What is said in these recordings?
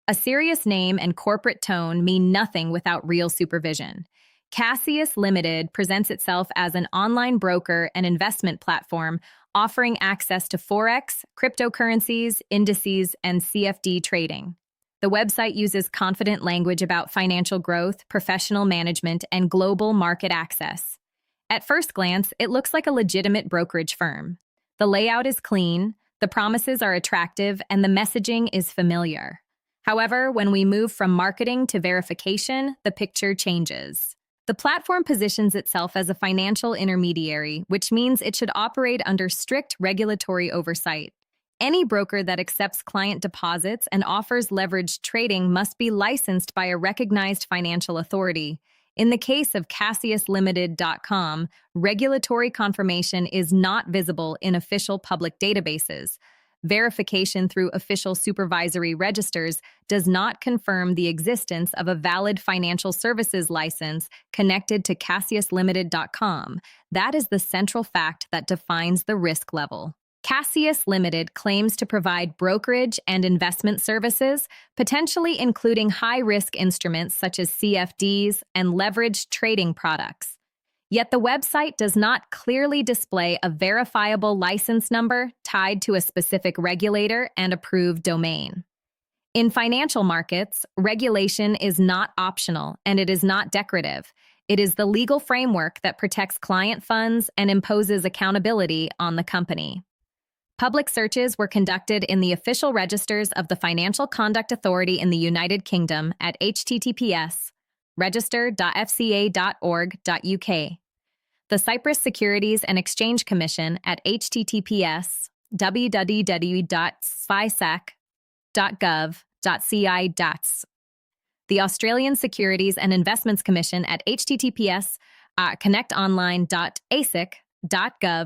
A serious name and corporate tone mean nothing without real supervision. Kassius Limited presents itself as an online broker and investment platform offering access to Forex, cryptocurrencies, indices, and CFD trading. The website uses confident language about financial growth, professional management, and global market access. At first glance, it looks like a legitimate brokerage firm. The layout is clean, the promises are attractive, and the messaging is familiar. However, when we move from marketing to verification, the picture changes. The platform positions itself as a financial intermediary, which means it should operate under strict regulatory oversight. Any broker that accepts client deposits and offers leveraged trading must be licensed by a recognized financial authority. In the case of CassiusLimited.com, regulatory confirmation is not visible in official public databases. Verification through official supervisory registers does not confirm the existence of a valid financial services license connected to CassiusLimited.com. That is the central fact that defines the risk level. Kassius Limited claims to provide brokerage and investment services, potentially including high-risk instruments such as CFDs and leveraged trading products. Yet the website does not clearly display a verifiable license number tied to a specific regulator and approved domain. In financial markets, regulation is not optional and it is not decorative. It is the legal framework that protects client funds and imposes accountability on the company. Public searches were conducted in the official registers of the Financial Conduct Authority in the United Kingdom at https://register.fca.org.uk, the Cyprus Securities and Exchange Commission at https://www.fisec.gov.ci, the Australian Securities and Investments Commission at https://connectonline.asic.gov.au,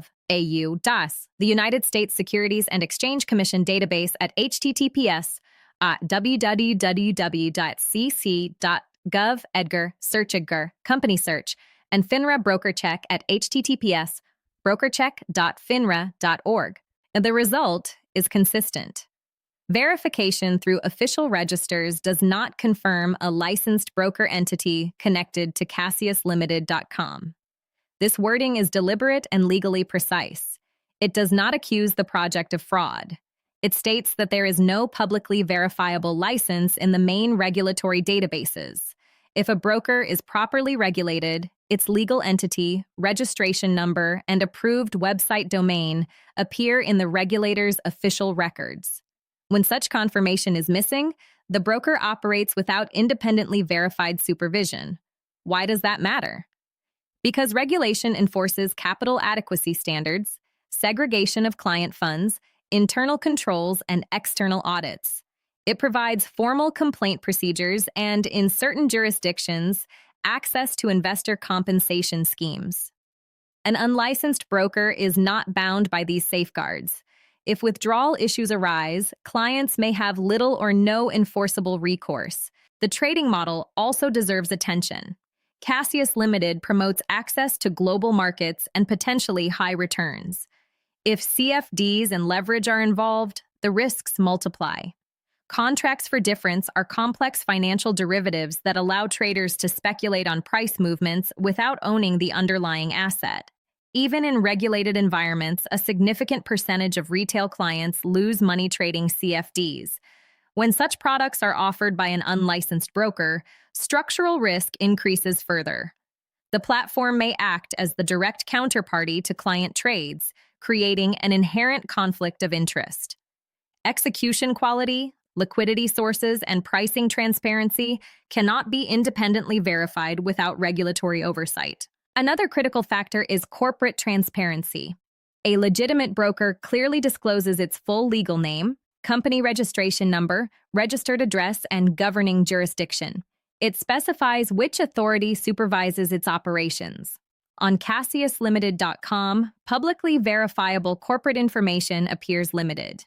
the United States Securities and Exchange Commission database at https://www.cc.gov, Edgar, Search Edgar, Company Search, and FINRA Broker Check at https://brokercheck.finra.org. And the result is consistent. Verification through official registers does not confirm a licensed broker entity connected to CassiusLimited.com. This wording is deliberate and legally precise. It does not accuse the project of fraud. It states that there is no publicly verifiable license in the main regulatory databases. If a broker is properly regulated, its legal entity, registration number, and approved website domain appear in the regulator's official records. When such confirmation is missing, the broker operates without independently verified supervision. Why does that matter? Because regulation enforces capital adequacy standards, segregation of client funds, internal controls, and external audits. It provides formal complaint procedures and, in certain jurisdictions, access to investor compensation schemes. An unlicensed broker is not bound by these safeguards. If withdrawal issues arise, clients may have little or no enforceable recourse. The trading model also deserves attention. Kassius Limited promotes access to global markets and potentially high returns. If CFDs and leverage are involved, the risks multiply. Contracts for difference are complex financial derivatives that allow traders to speculate on price movements without owning the underlying asset. Even in regulated environments, a significant percentage of retail clients lose money trading CFDs. When such products are offered by an unlicensed broker, structural risk increases further. The platform may act as the direct counterparty to client trades, creating an inherent conflict of interest. Execution quality, liquidity sources, and pricing transparency cannot be independently verified without regulatory oversight. Another critical factor is corporate transparency. A legitimate broker clearly discloses its full legal name, company registration number, registered address, and governing jurisdiction. It specifies which authority supervises its operations. On CassiusLimited.com, publicly verifiable corporate information appears limited.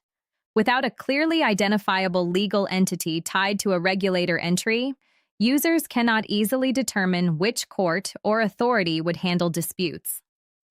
Without a clearly identifiable legal entity tied to a regulator entry, users cannot easily determine which court or authority would handle disputes.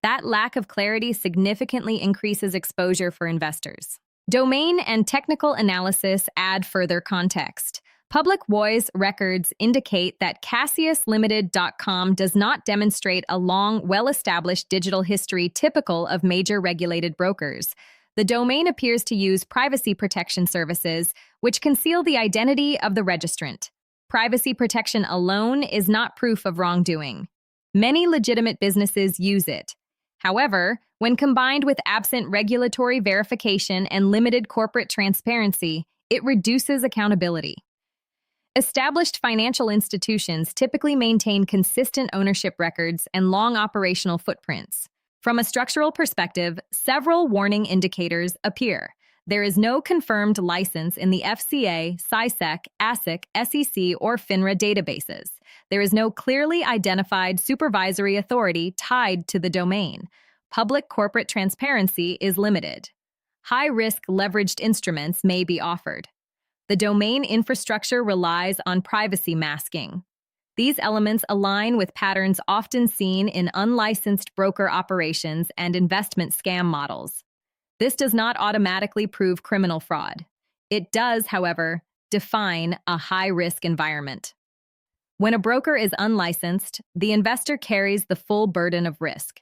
That lack of clarity significantly increases exposure for investors. Domain and technical analysis add further context. Public voice records indicate that CassiusLimited.com does not demonstrate a long, well-established digital history typical of major regulated brokers. The domain appears to use privacy protection services, which conceal the identity of the registrant. Privacy protection alone is not proof of wrongdoing. Many legitimate businesses use it. However, when combined with absent regulatory verification and limited corporate transparency, it reduces accountability. Established financial institutions typically maintain consistent ownership records and long operational footprints. From a structural perspective, several warning indicators appear. There is no confirmed license in the FCA, SISEC, ASIC, SEC, or FINRA databases. There is no clearly identified supervisory authority tied to the domain. Public corporate transparency is limited. High-risk leveraged instruments may be offered. The domain infrastructure relies on privacy masking. These elements align with patterns often seen in unlicensed broker operations and investment scam models. This does not automatically prove criminal fraud. It does, however, define a high-risk environment. When a broker is unlicensed, the investor carries the full burden of risk.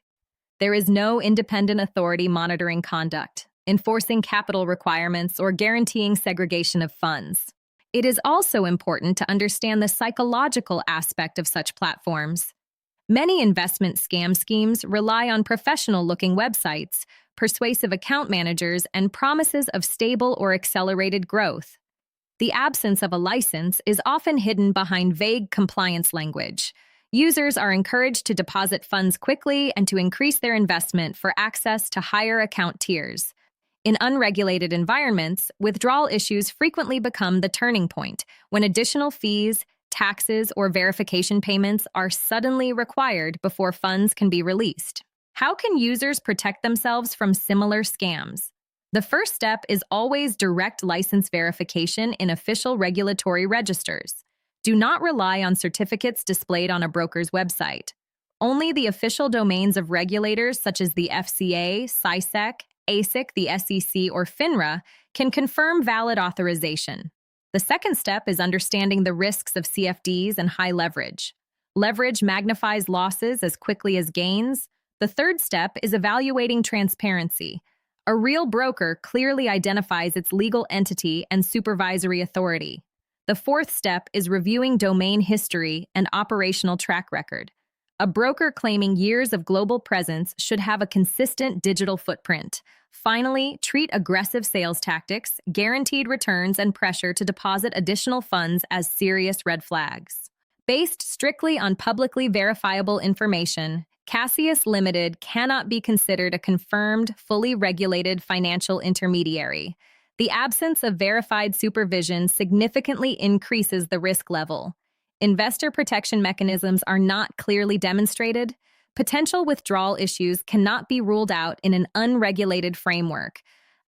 There is no independent authority monitoring conduct, enforcing capital requirements, or guaranteeing segregation of funds. It is also important to understand the psychological aspect of such platforms. Many investment scam schemes rely on professional-looking websites, persuasive account managers, and promises of stable or accelerated growth. The absence of a license is often hidden behind vague compliance language. Users are encouraged to deposit funds quickly and to increase their investment for access to higher account tiers. In unregulated environments, withdrawal issues frequently become the turning point when additional fees, taxes, or verification payments are suddenly required before funds can be released. How can users protect themselves from similar scams? The first step is always direct license verification in official regulatory registers. Do not rely on certificates displayed on a broker's website. Only the official domains of regulators such as the FCA, SISEC, ASIC, the SEC, or FINRA can confirm valid authorization. The second step is understanding the risks of CFDs and high leverage. Leverage magnifies losses as quickly as gains. The third step is evaluating transparency. A real broker clearly identifies its legal entity and supervisory authority. The fourth step is reviewing domain history and operational track record. A broker claiming years of global presence should have a consistent digital footprint. Finally, treat aggressive sales tactics, guaranteed returns, and pressure to deposit additional funds as serious red flags. Based strictly on publicly verifiable information, Kassius Limited cannot be considered a confirmed, fully regulated financial intermediary. The absence of verified supervision significantly increases the risk level. Investor protection mechanisms are not clearly demonstrated. Potential withdrawal issues cannot be ruled out in an unregulated framework.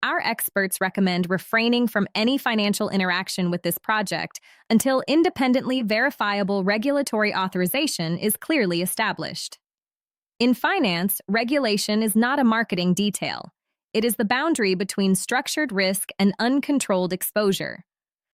Our experts recommend refraining from any financial interaction with this project until independently verifiable regulatory authorization is clearly established. In finance, regulation is not a marketing detail. It is the boundary between structured risk and uncontrolled exposure.